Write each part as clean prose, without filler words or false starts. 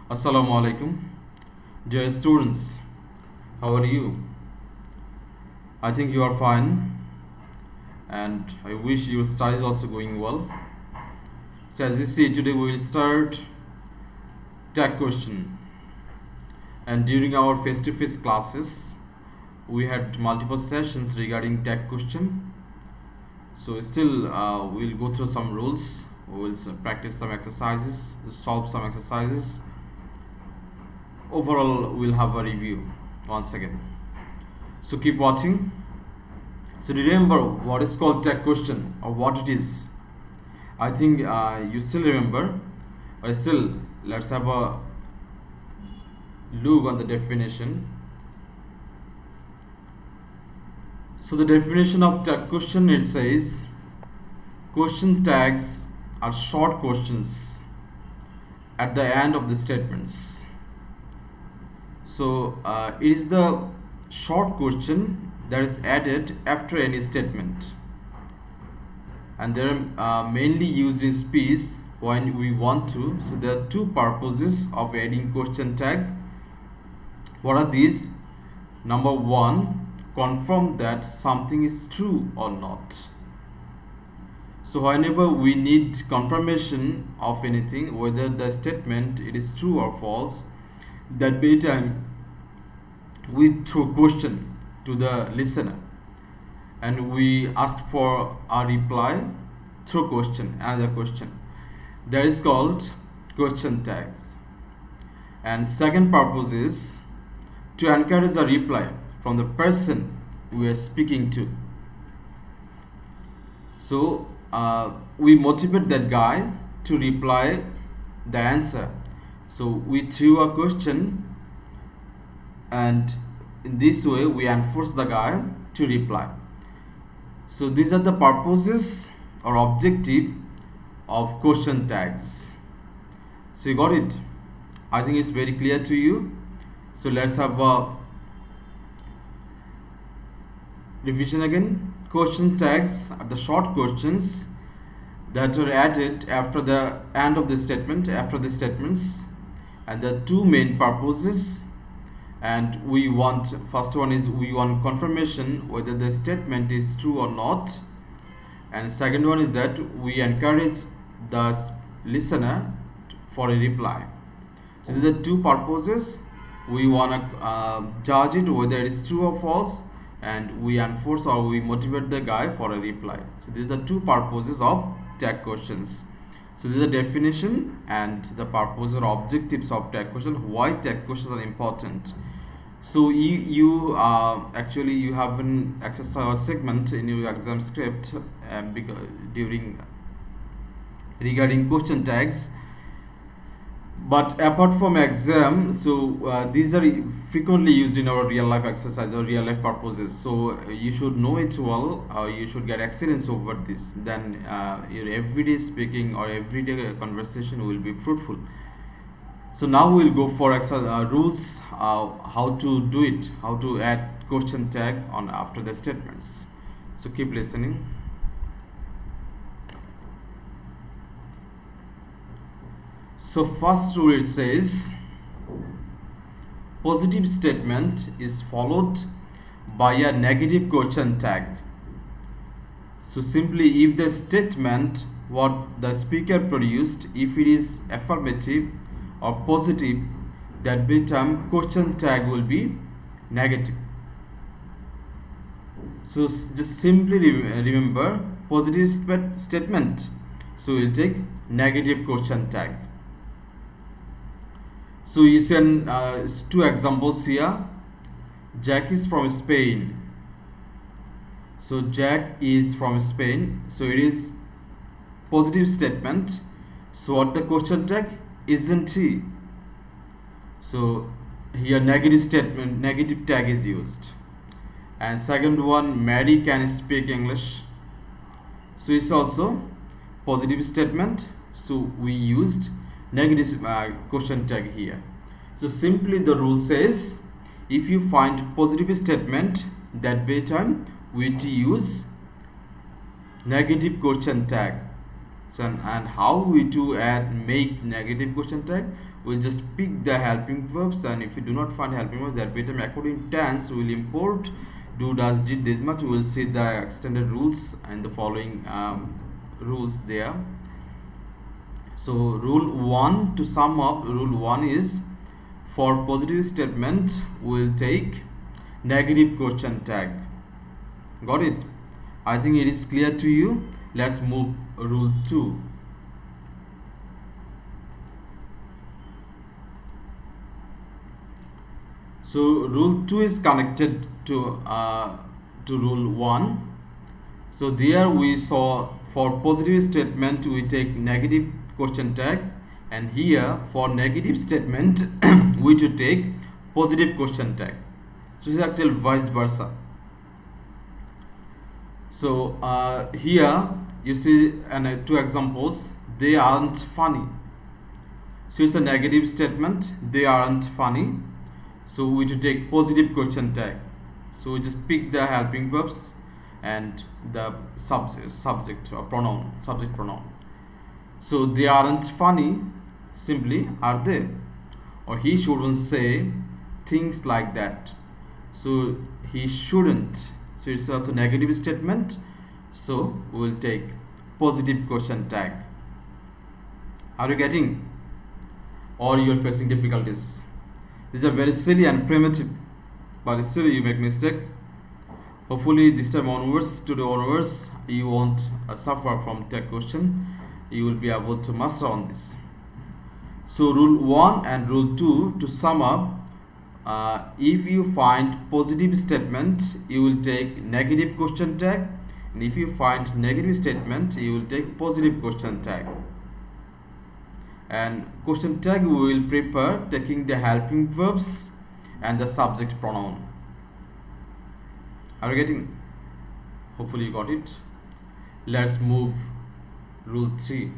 Assalamu alaikum. Dear students, how are you? I think you are fine and I wish your studies also going well. So as you see, today we will start tag question. And during our face-to-face classes, we had multiple sessions regarding tag question. So still we'll go through some rules. We will practice some exercises, solve some exercises. Overall, we'll have a review once again. So keep watching. So remember what is called tag question or what it is. I think you still remember, but still let's have a look on the definition. So the definition of tag question, it says question tags are short questions at the end of the statements. So it is the short question that is added after any statement, and they are mainly used in speech when we want to. So there are two purposes of adding question tag. What are these? Number one, confirm that something is true or not. So whenever we need confirmation of anything, whether the statement it is true or false, that by time we throw question to the listener and we ask for a reply through question, another question, that is called question tags. And second purpose is to encourage a reply from the person we are speaking to. So we motivate that guy to reply the answer. So we threw a question, and in this way we enforce the guy to reply. So these are the purposes or objective of question tags. So you got it? I think it's very clear to you. So let's have a revision again. Question tags are the short questions that are added after the end of the statement, after the statements, and the two main purposes. And we want, first one is we want confirmation whether the statement is true or not, and second one is that we encourage the listener for a reply. So these are the two purposes. We want to judge it whether it is true or false, and we enforce or we motivate the guy for a reply. So these are the two purposes of tag questions. So this is the definition and the purpose or objectives of tag question. Why tag questions are important? So you actually you have an exercise or segment in your exam script during regarding question tags. But apart from exam, so these are frequently used in our real life exercise or real life purposes. So you should know it well. You should get experience over this. Then your everyday speaking or everyday conversation will be fruitful. So now we'll go for rules, how to do it, how to add question tag on after the statements. So keep listening. So first rule, it says positive statement is followed by a negative question tag. So simply, if the statement what the speaker produced, if it is affirmative or positive, that bit time question tag will be negative. So just simply remember positive statement, so we'll take negative question tag. So you see two examples here. Jack is from Spain. So Jack is from Spain, so it is positive statement. So what the question tag? Isn't he? So here negative statement, negative tag is used. And second one, Mary can speak English. So it's also positive statement, so we used negative question tag here. So simply the rule says if you find positive statement, that by time we use negative question tag. So and how we to add make negative question tag? we'll just pick the helping verbs, and if we do not find helping verbs, that time according to tense we'll import do, does, did, this much. We'll see the extended rules and the following rules there. So rule 1, to sum up, rule 1 is for positive statement we'll take negative question tag. Got it? I think it is clear to you. Let's move rule 2. So rule 2 is connected to rule 1. So there we saw for positive statement we take negative question tag, and here for negative statement we to take positive question tag. So it's actually vice versa. So here you see two examples. They aren't funny. So it's a negative statement. They aren't funny. So we to take positive question tag. So we just pick the helping verbs and the subject or pronoun, subject pronoun. So they aren't funny, simply are they? Or he shouldn't say things like that. So he shouldn't. So it's also negative statement. So we will take positive question tag. Are you getting? Or you are facing difficulties? These are very silly and primitive, but still you make mistake. Hopefully this time onwards, today onwards, you won't suffer from tag question. You will be able to master on this. So rule 1 and rule 2, to sum up, if you find positive statement, you will take negative question tag, and if you find negative statement, you will take positive question tag. And question tag we will prepare taking the helping verbs and the subject pronoun. Are you getting? Hopefully you got it. Let's move rule 3.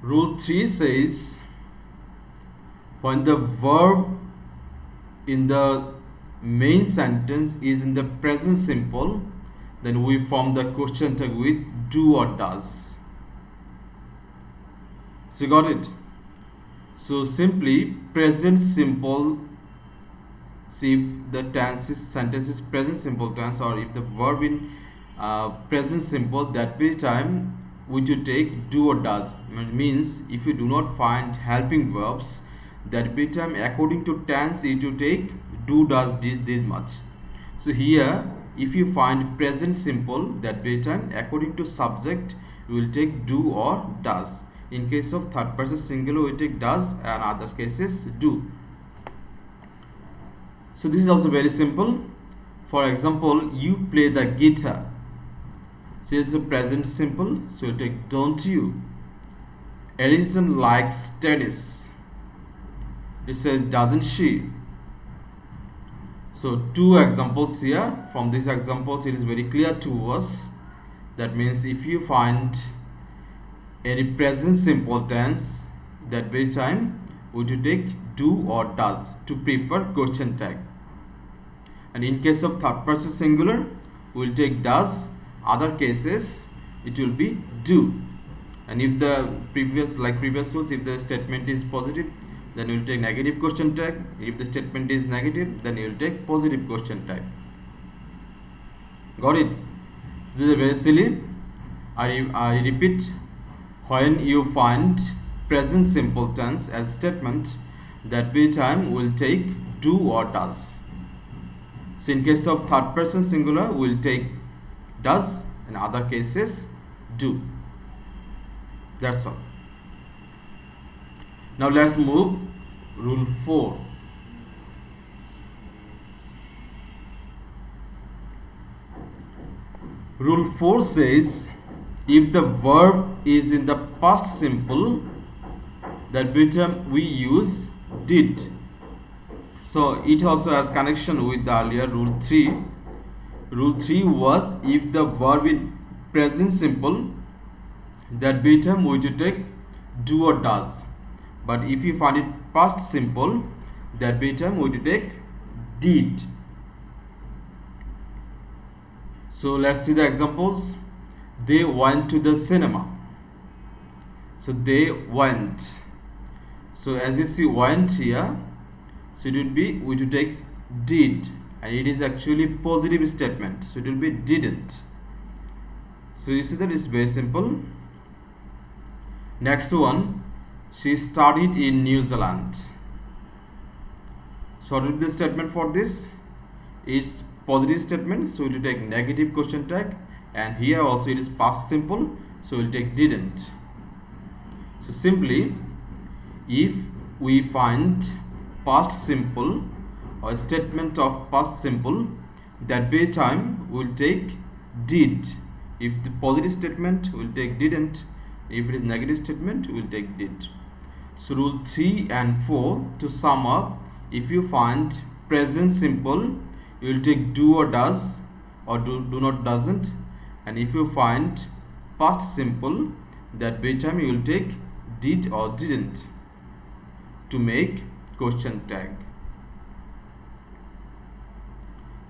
Rule 3 says when the verb in the main sentence is in the present simple, then we form the question tag with do or does. So you got it? So simply present simple. See if the sentence is present simple tense, or if the verb in present simple, that very time we to take do or does. It means if you do not find helping verbs, that very time according to tense you to take do, does, did, this much. So here if you find present simple, that very time according to subject we will take do or does. In case of third person singular we take does, and other cases do. So this is also very simple. For example, you play the guitar. So it's a present simple, so you take don't you. Alison likes tennis. It says doesn't she. So two examples here. From these examples it is very clear to us. That means if you find any present simple tense, that very time we to take do or does to prepare question tag. And in case of third person singular we will take does, other cases it will be do. And if the previous rules, if the statement is positive, then you will take negative question tag. If the statement is negative, then you will take positive question tag. Got it? This is very silly. I repeat, when you find present simple tense as statement, that very time will take do or does. So in case of third person singular we will take does, in other cases do. That's all. Now let's move rule 4. Rule 4 says if the verb is in the past simple, that term we use did. So it also has connection with the earlier rule 3. Rule 3 was if the verb in present simple, that term we to take do or does. But if you find it past simple, that term we to take did. So let's see the examples. They went to the cinema. So they went. So as you see went here, so it would be, we to take did, and it is actually positive statement, so it will be didn't. So you see that it's very simple. Next one, she studied in New Zealand. So what will be the statement for this? Is positive statement, so we will take negative question tag, and here also it is past simple, so we'll take didn't. So simply, if we find past simple or statement of past simple, that be time we'll take did. If the positive statement, we'll take didn't. If it is negative statement, we'll take did. So rule 3 and 4, to sum up, if you find present simple, you will take do or does, or do not doesn't. And if you find past simple, that be time you will take did or didn't to make question tag.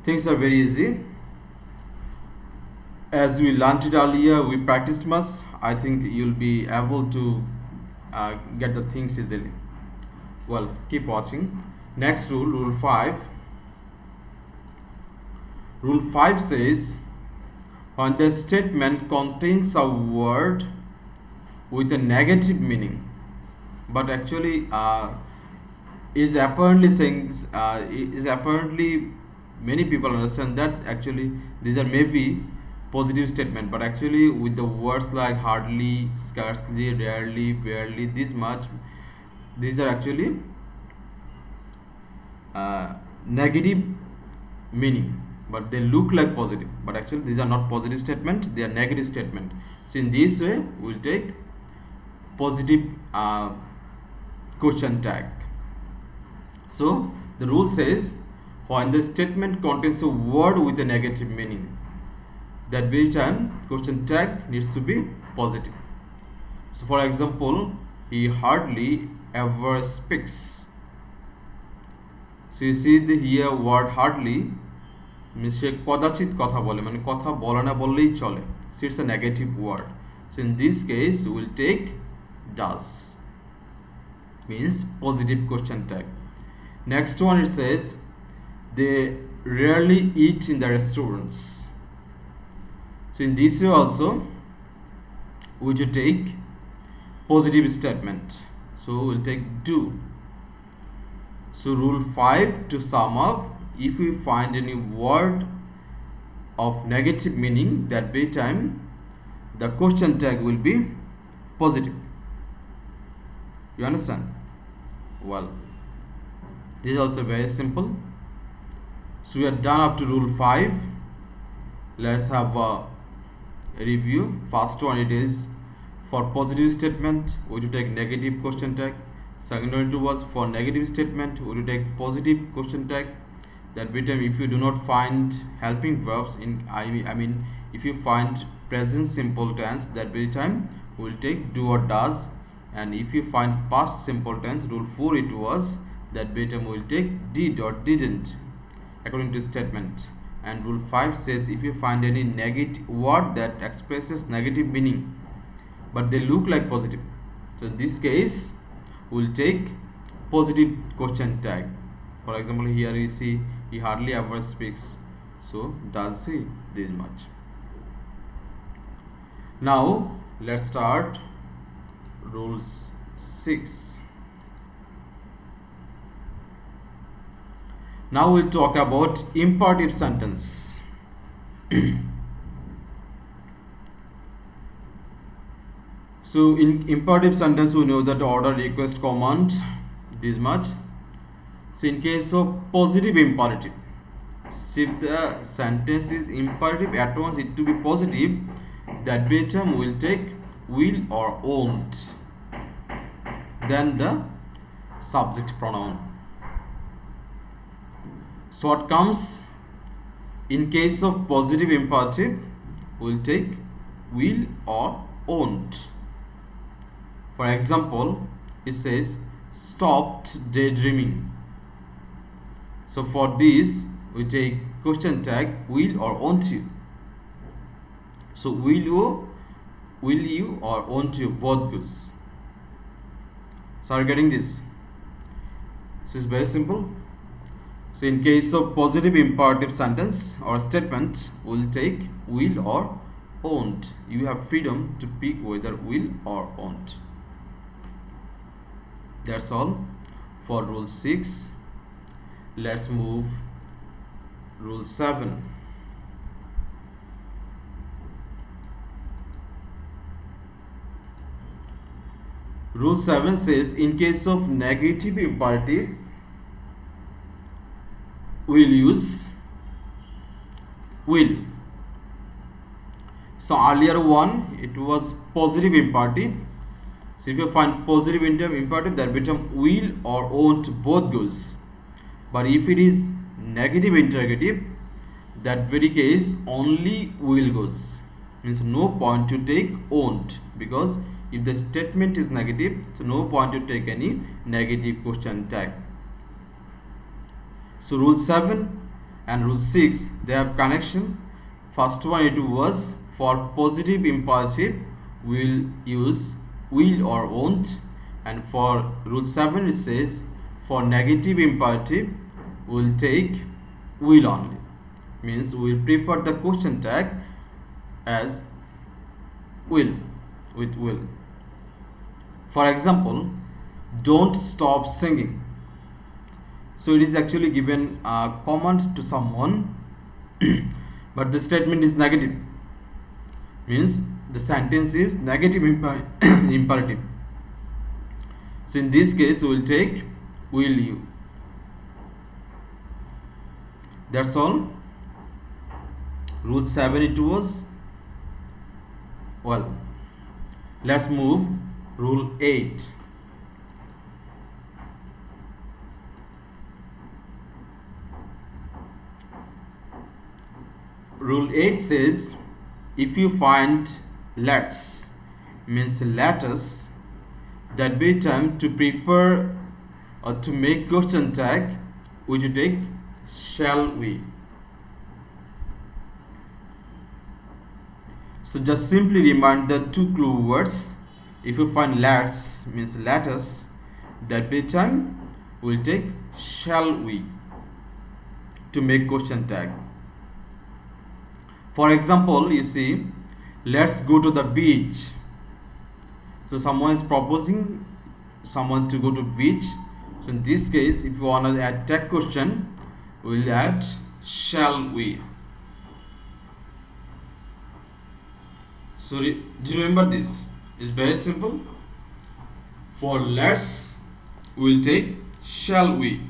Things are very easy. As we learned it earlier, we practiced much. I think you'll be able to get the things easily. Well, keep watching. Next rule, rule 5. Rule 5 says, when the statement contains a word with a negative meaning, but actually is apparently saying is apparently many people understand that actually these are maybe positive statement, but actually with the words like hardly, scarcely, rarely, barely, this much, these are actually negative meaning, but they look like positive, but actually these are not positive statements, they are negative statement. So in this way we'll take positive question tag. So the rule says, when the statement contains a word with a negative meaning, that be time question tag needs to be positive. So for example, he hardly ever speaks. So you see the here word hardly means সে কদাচিৎ কথা বলে, মানে কথা বলে না বললেই চলে. So it's a negative word. So in this case we'll take does, means positive question tag. Next one, it says they rarely eat in the restaurants. So in this way also we should take positive statement, so we'll take do. So rule 5, to sum up, if we find any word of negative meaning, that be time the question tag will be positive. You understand? Well, this is also very simple. So we are done up to rule 5. Let's have a review. First one, it is for positive statement we to take negative question tag. Second one, it was for negative statement we to take positive question tag. That be time if you do not find helping verbs in I mean if you find present simple tense, that be time we will take do or does. And if you find past simple tense, rule 4 it was, that be time we will take did or didn't according to statement. And rule 5 says, if you find any negative word that expresses negative meaning but they look like positive, so in this case we'll take positive question tag. For example, here you see he hardly ever speaks, so does he this much. Now let's start rules 6. Now we'll talk about imperative sentence. So in imperative sentence we know that order, request, command, this much. So in case of positive imperative, so if the sentence is imperative at once it to be positive, that be term will take will or won't, then the subject pronoun. So what comes in case of positive imperative, we'll take will or won't. For example, it says stopped daydreaming. So for this we take question tag will or won't you. So will you or won't you, both goes. So are you getting this? This is very simple. So in case of positive imperative sentence or statement, we'll take will or won't. You have freedom to pick whether will or won't. That's all for rule 6. Let's move rule 7. Rule 7 says in case of negative imperative, we'll use will. So earlier one, it was positive imperative. So if you find positive imperative, that become will or won't both goes. But if it is negative interrogative, that very case only will goes. Means no point to take won't, because if the statement is negative, so no point to take any negative question tag. So rule 7 and rule 6, they have connection. First one, it was for positive imperative, we'll use will or won't, and for rule 7 it says for negative imperative we'll take will only. Means we'll prepare the question tag as will, with will. For example, don't stop singing. So it is actually given a command to someone but the statement is negative, means the sentence is negative imperative. So in this case we will take will you. That's all. Rule 7 it was. Well, let's move rule 8. Rule 8 says if you find let's, means let us, that be time to prepare or to make question tag, would you take shall we. So just simply remind the two clue words. If you find let's, means let us, that be time we'll take shall we to make question tag. For example, you see, let's go to the beach. So someone is proposing someone to go to beach. So in this case, if you want to add tag question, we'll add shall we. So do you remember this? It's very simple. For let's, we'll take shall we.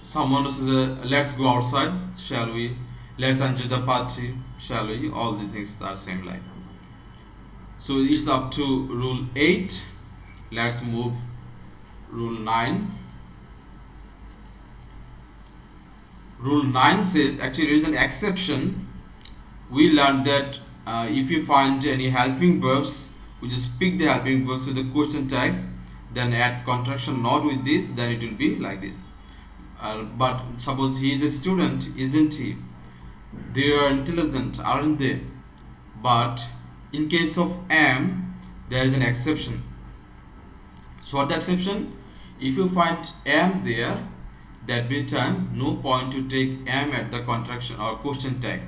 Someone says let's go outside, shall we. Let's enjoy the party, shall we. All the things are same like. So it's up to rule 8. Let's move rule 9. Rule 9 says, actually there is an exception. We learned that if you find any helping verbs, we just pick the helping verbs with the question tag, then add contraction not with this, then it will be like this. But suppose he is a student, isn't he? They are intelligent, aren't they? But in case of am, there is an exception. So what the exception? If you find am there, that be time no point to take am at the contraction or question tag.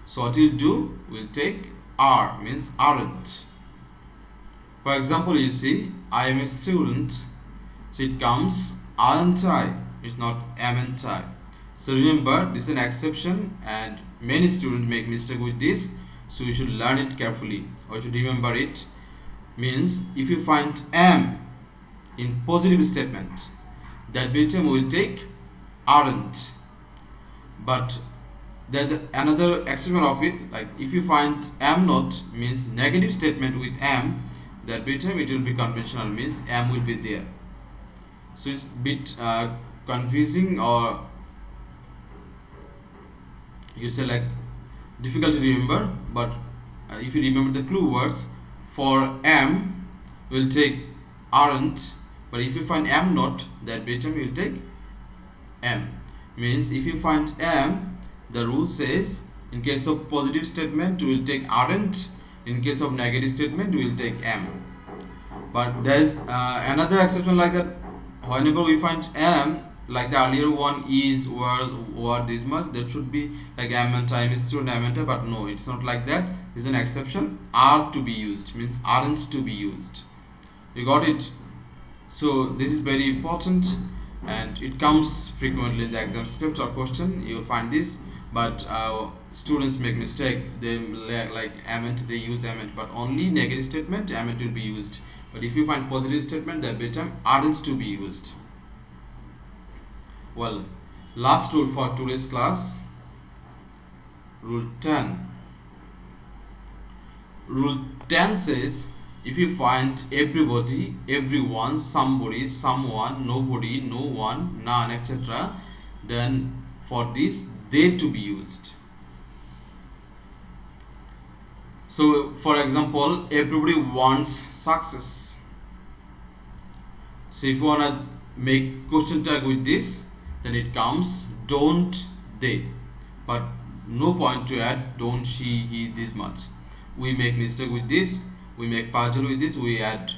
So what we'll do, we'll take are, means aren't. For example, you see, I am a student, so it comes aren't I, it's not amn't I. So remember, this is an exception and many students make mistake with this, so you should learn it carefully or you should remember it. Means if you find am in positive statement, that bit we will take aren't. But there's another exception of it, like if you find am not, means negative statement with am, that bit it will be conventional, means am will be there. So it's a bit confusing, or you say like difficult to remember, but if you remember the clue words, for am we'll take aren't, but if you find am not, that bit we will take am. Means if you find am, the rule says in case of positive statement we will take aren't, in case of negative statement we will take am. But there's another exception like that. Whenever we find m, like the earlier one is were this much, there should be like m and time is student m and, but no, it's not like that. It's an exception. Are to be used means aren't to be used. You got it? So this is very important, and it comes frequently in the exam script or question. You'll find this, but students make mistake. They like ament, they use ament, but only negative statement ament will be used. But if you find positive statement, that better aren't to be used. Well, last rule for today's class, rule 10. Rule 10 says, if you find everybody, everyone, somebody, someone, nobody, no one, none, etc., then for this they to be used. So for example, everybody wants success. So if you want to make question tag with this, then it comes don't they, but no point to add don't she, he, this much. We make mistake with this, we make puzzle with this, we add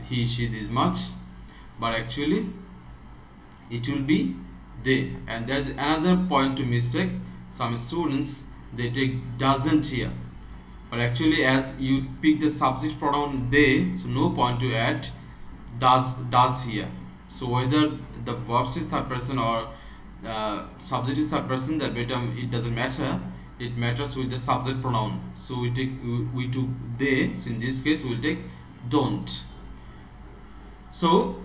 he, she, this much, but actually it will be they. And there's another point to mistake. Some students, they take doesn't here, but actually as you pick the subject pronoun they, so no point to add does here. So whether the verb is third person or subject is third person, that better it doesn't matter. It matters with the subject pronoun. So we took they. So in this case we'll take don't. So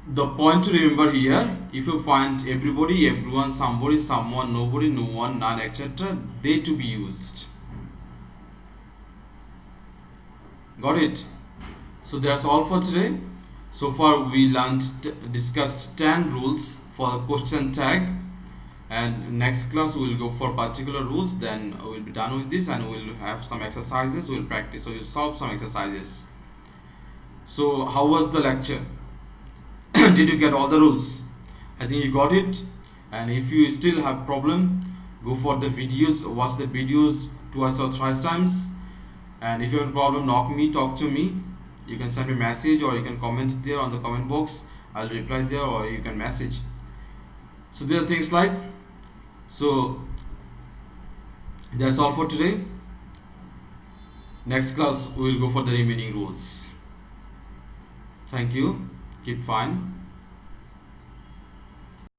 the point to remember here, if you find everybody, everyone, somebody, someone, nobody, no one, none, etc., they to be used. Got it? So that's all for today. So far we discussed 10 rules for question tag, and next class we will go for particular rules. Then we'll be done with this, and we'll have some exercises. We'll practice, so we'll solve some exercises. So how was the lecture? Did you get all the rules? I think you got it. And if you still have problem, go for the videos, watch the videos twice or thrice times. And if you have a problem, talk to me. You can send me a message, or you can comment there on the comment box. I'll reply there, or you can message. So there are things like, so that's all for today. Next class we will go for the remaining rules. Thank you. Keep fine.